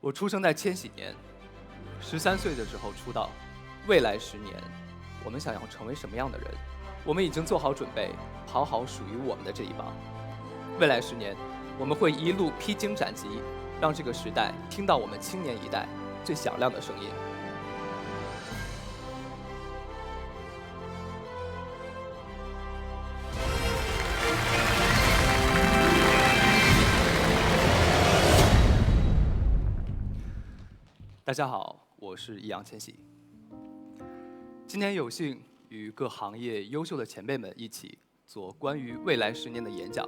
我出生在千禧年，13岁的时候出道。未来10年，我们想要成为什么样的人？我们已经做好准备，跑好属于我们的这一棒。未来10年，我们会一路披荆斩棘，让这个时代听到我们青年一代最响亮的声音。大家好，我是易烊千玺。今天有幸与各行业优秀的前辈们一起做关于未来10年的演讲，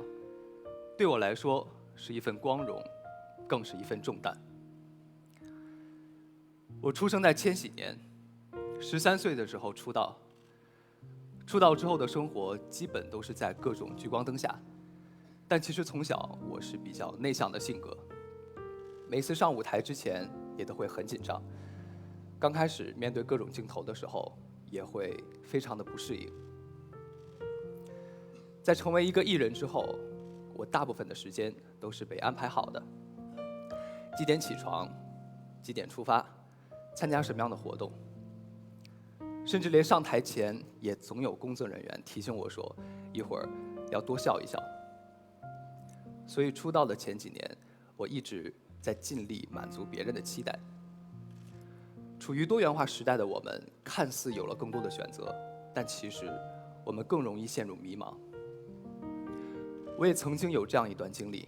对我来说是一份光荣，更是一份重担。我出生在千禧年，13岁的时候出道。出道之后的生活基本都是在各种聚光灯下，但其实从小我是比较内向的性格，每次上舞台之前也都会很紧张。刚开始面对各种镜头的时候，也会非常的不适应。在成为一个艺人之后，我大部分的时间都是被安排好的，几点起床，几点出发，参加什么样的活动，甚至连上台前也总有工作人员提醒我说，一会儿要多笑一笑。所以出道的前几年，我一直在尽力满足别人的期待。处于多元化时代的我们，看似有了更多的选择，但其实我们更容易陷入迷茫。我也曾经有这样一段经历，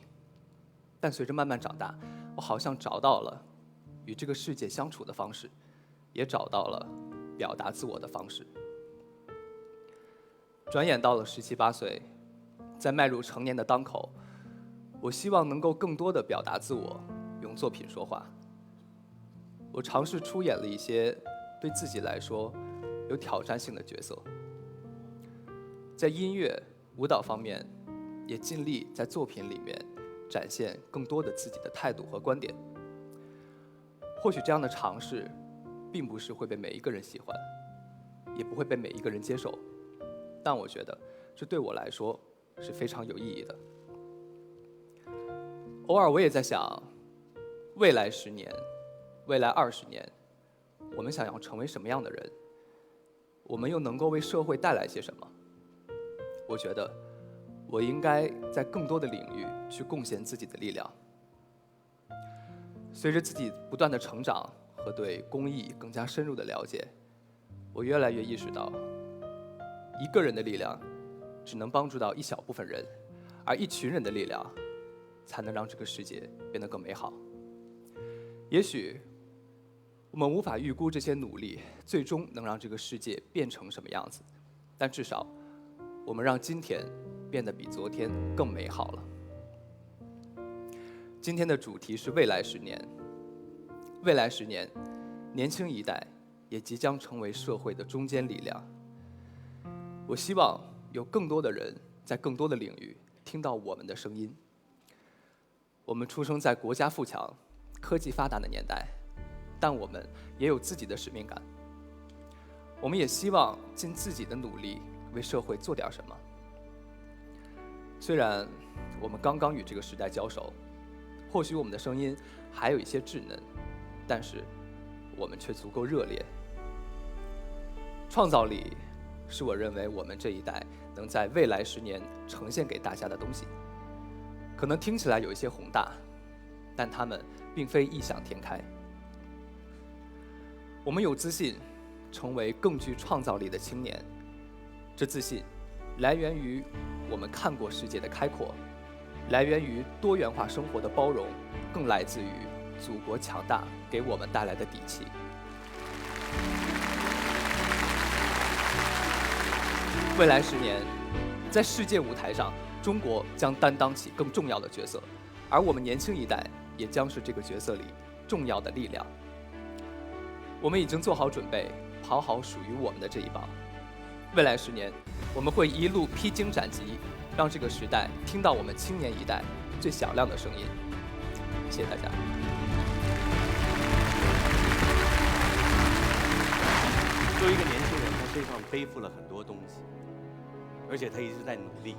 但随着慢慢长大，我好像找到了与这个世界相处的方式，也找到了表达自我的方式。转眼到了17、18岁，在迈入成年的当口，我希望能够更多的表达自我，用作品说话。我尝试出演了一些对自己来说有挑战性的角色，在音乐、舞蹈方面，也尽力在作品里面展现更多的自己的态度和观点。或许这样的尝试，并不是会被每一个人喜欢，也不会被每一个人接受，但我觉得这对我来说是非常有意义的。偶尔我也在想，未来10年，未来20年，我们想要成为什么样的人？我们又能够为社会带来些什么？我觉得我应该在更多的领域去贡献自己的力量。随着自己不断的成长和对公益更加深入的了解，我越来越意识到，一个人的力量只能帮助到一小部分人，而一群人的力量才能让这个世界变得更美好。也许我们无法预估这些努力最终能让这个世界变成什么样子，但至少我们让今天变得比昨天更美好了。今天的主题是未来10年。未来10年，年轻一代也即将成为社会的中坚力量。我希望有更多的人在更多的领域听到我们的声音。我们出生在国家富强、科技发达的年代，但我们也有自己的使命感。我们也希望尽自己的努力为社会做点什么。虽然我们刚刚与这个时代交手，或许我们的声音还有一些稚嫩，但是我们却足够热烈。创造力是我认为我们这一代能在未来10年呈现给大家的东西。可能听起来有一些宏大，但它们并非异想天开。我们有自信成为更具创造力的青年，这自信来源于我们看过世界的开阔，来源于多元化生活的包容，更来自于祖国强大给我们带来的底气。未来10年，在世界舞台上，中国将担当起更重要的角色，而我们年轻一代也将是这个角色里重要的力量。我们已经做好准备，跑好属于我们的这一棒。未来10年，我们会一路披荆斩棘，让这个时代听到我们青年一代最响亮的声音。谢谢大家。作为一个年轻人，他身上背负了很多东西，而且他一直在努力，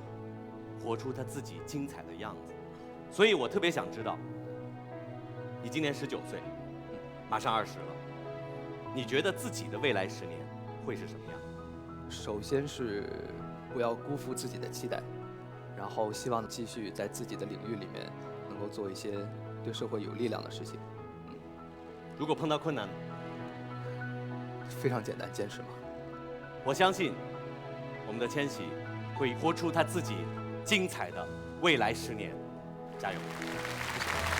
活出他自己精彩的样子。所以我特别想知道，你今年19岁，马上20了。你觉得自己的未来10年会是什么样？首先是不要辜负自己的期待，然后希望继续在自己的领域里面能够做一些对社会有力量的事情。如果碰到困难呢？非常简单，坚持嘛。我相信我们的千玺会活出他自己精彩的未来10年，加油！谢谢。